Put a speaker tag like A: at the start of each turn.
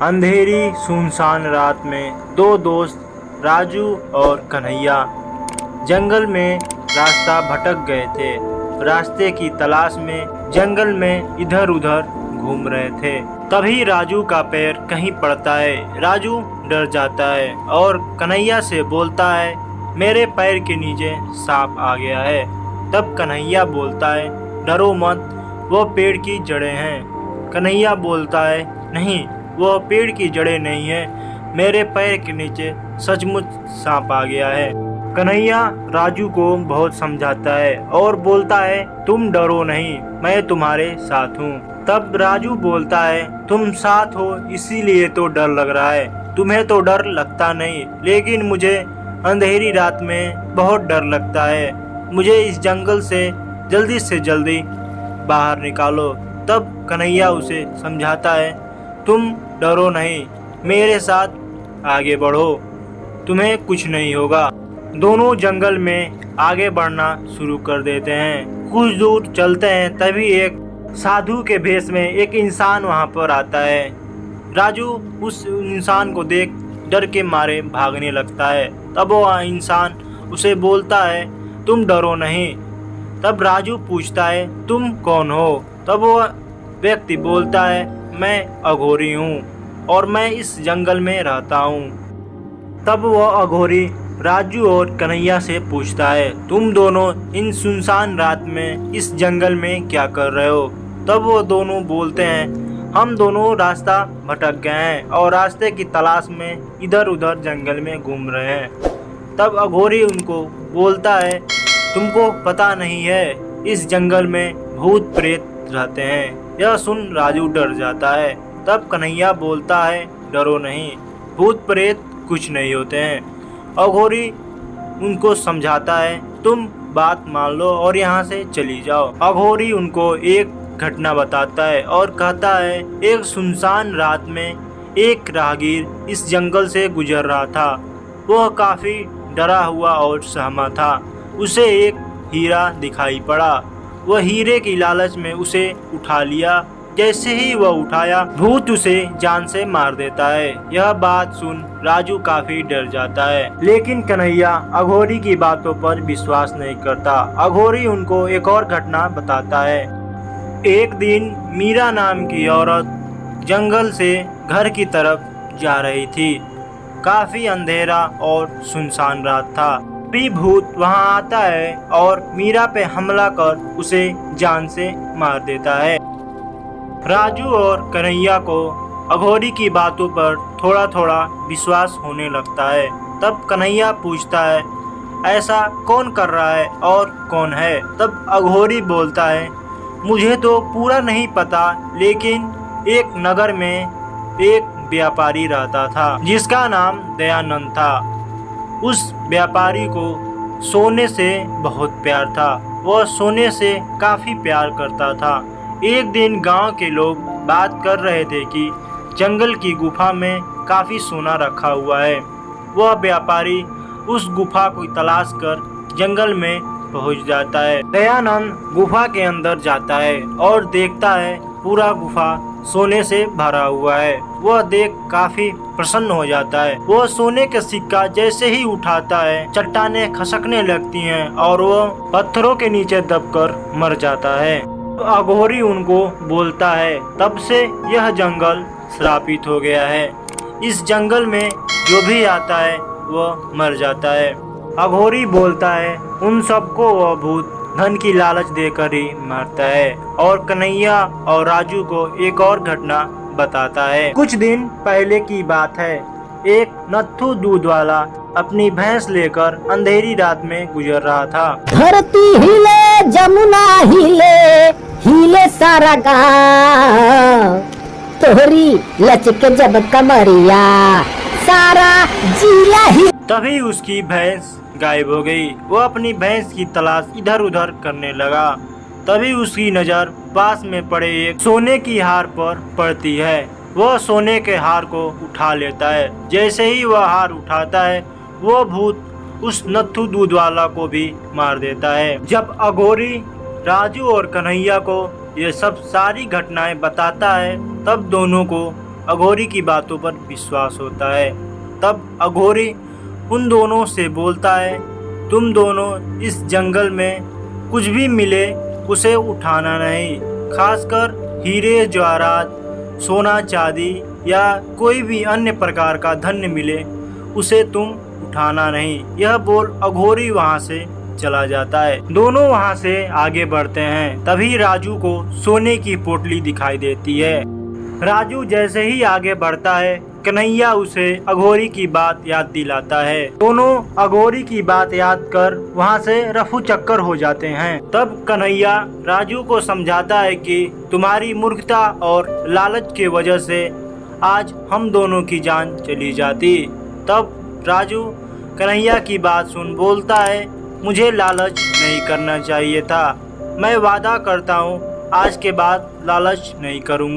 A: अंधेरी सुनसान रात में दो दोस्त राजू और कन्हैया जंगल में रास्ता भटक गए थे। रास्ते की तलाश में जंगल में इधर उधर घूम रहे थे। तभी राजू का पैर कहीं पड़ता है। राजू डर जाता है और कन्हैया से बोलता है, मेरे पैर के नीचे सांप आ गया है। तब कन्हैया बोलता है, डरो मत, वो पेड़ की जड़ें हैं। कन्हैया बोलता है, नहीं, वो पेड़ की जड़ें नहीं है, मेरे पैर के नीचे सचमुच सांप आ गया है। कन्हैया राजू को बहुत समझाता है और बोलता है, तुम डरो नहीं, मैं तुम्हारे साथ हूँ। तब राजू बोलता है, तुम साथ हो इसीलिए तो डर लग रहा है, तुम्हें तो डर लगता नहीं, लेकिन मुझे अंधेरी रात में बहुत डर लगता है। मुझे इस जंगल से जल्दी बाहर निकालो। तब कन्हैया उसे समझाता है, तुम डरो नहीं, मेरे साथ आगे बढ़ो, तुम्हें कुछ नहीं होगा। दोनों जंगल में आगे बढ़ना शुरू कर देते हैं। कुछ दूर चलते हैं, तभी एक साधु के भेष में एक इंसान वहां पर आता है। राजू उस इंसान को देख डर के मारे भागने लगता है। तब वो इंसान उसे बोलता है, तुम डरो नहीं। तब राजू पूछता है, तुम कौन हो? तब वो व्यक्ति बोलता है, मैं अघोरी हूँ और मैं इस जंगल में रहता हूँ। तब वो अघोरी राजू और कन्हैया से पूछता है, तुम दोनों इन सुनसान रात में इस जंगल में क्या कर रहे हो? तब वो दोनों बोलते हैं, हम दोनों रास्ता भटक गए हैं और रास्ते की तलाश में इधर उधर जंगल में घूम रहे हैं। तब अघोरी उनको बोलता है, तुमको पता नहीं है, इस जंगल में भूत प्रेत रहते हैं। यह सुन राजू डर जाता है। तब कन्हैया बोलता है, डरो नहीं, भूत प्रेत कुछ नहीं होते हैं। अघोरी उनको समझाता है, तुम बात मान लो और यहाँ से चली जाओ। अघोरी उनको एक घटना बताता है और कहता है, एक सुनसान रात में एक राहगीर इस जंगल से गुजर रहा था। वह काफी डरा हुआ और सहमा था। उसे एक हीरा दिखाई पड़ा। वह हीरे की लालच में उसे उठा लिया। जैसे ही वह उठाया, भूत उसे जान से मार देता है। यह बात सुन राजू काफी डर जाता है, लेकिन कन्हैया अघोरी की बातों पर विश्वास नहीं करता। अघोरी उनको एक और घटना बताता है। एक दिन मीरा नाम की औरत जंगल से घर की तरफ जा रही थी। काफी अंधेरा और सुनसान रात था। भी भूत वहां आता है और मीरा पे हमला कर उसे जान से मार देता है। राजू और कन्हैया को अघोरी की बातों पर थोड़ा थोड़ा विश्वास होने लगता है। तब कन्हैया पूछता है, ऐसा कौन कर रहा है और कौन है? तब अघोरी बोलता है, मुझे तो पूरा नहीं पता, लेकिन एक नगर में एक व्यापारी रहता था जिसका नाम दयानंद था। उस व्यापारी को सोने से बहुत प्यार था। वह सोने से काफी प्यार करता था। एक दिन गांव के लोग बात कर रहे थे कि जंगल की गुफा में काफी सोना रखा हुआ है। वह व्यापारी उस गुफा को तलाश कर जंगल में पहुंच जाता है। दयानंद गुफा के अंदर जाता है और देखता है पूरा गुफा सोने से भरा हुआ है। वह देख काफी प्रसन्न हो जाता है। वह सोने का सिक्का जैसे ही उठाता है, चट्टानें खसकने लगती हैं और वह पत्थरों के नीचे दबकर मर जाता है। अघोरी उनको बोलता है, तब से यह जंगल श्रापित हो गया है। इस जंगल में जो भी आता है वह मर जाता है। अघोरी बोलता है, उन सबको वह भूत धन की लालच देकर ही मारता है। और कन्हैया और राजू को एक और घटना बताता है। कुछ दिन पहले की बात है। एक नत्थू दूध वाला अपनी भैंस लेकर अंधेरी रात में गुजर रहा था।
B: धरती हिले, जमुना हिले, हिले सारा गाँव, तोहरी लचक जब कमरिया, सारा जिला ही।
A: तभी उसकी भैंस गायब हो गई। वो अपनी भैंस की तलाश इधर उधर करने लगा। तभी उसकी नज़र पास में पड़े एक सोने की हार पर पड़ती है। वह सोने के हार को उठा लेता है। जैसे ही वह हार उठाता है, वो भूत उस नत्थू दूध वाला को भी मार देता है। जब अघोरी राजू और कन्हैया को ये सब सारी घटनाएं बताता है, तब दोनों को अघोरी की बातों पर विश्वास होता है। तब अघोरी उन दोनों से बोलता है, तुम दोनों इस जंगल में कुछ भी मिले उसे उठाना नहीं, खासकर हीरे जवाहरात, सोना चांदी या कोई भी अन्य प्रकार का धन मिले उसे तुम उठाना नहीं। यह बोल अघोरी वहां से चला जाता है। दोनों वहां से आगे बढ़ते हैं। तभी राजू को सोने की पोटली दिखाई देती है। राजू जैसे ही आगे बढ़ता है, कन्हैया उसे अघोरी की बात याद दिलाता है। दोनों अघोरी की बात याद कर वहां से रफू चक्कर हो जाते हैं। तब कन्हैया राजू को समझाता है कि तुम्हारी मूर्खता और लालच की वजह से आज हम दोनों की जान चली जाती। तब राजू कन्हैया की बात सुन बोलता है, मुझे लालच नहीं करना चाहिए था। मैं वादा करता हूँ आज के बाद लालच नहीं करूँगा।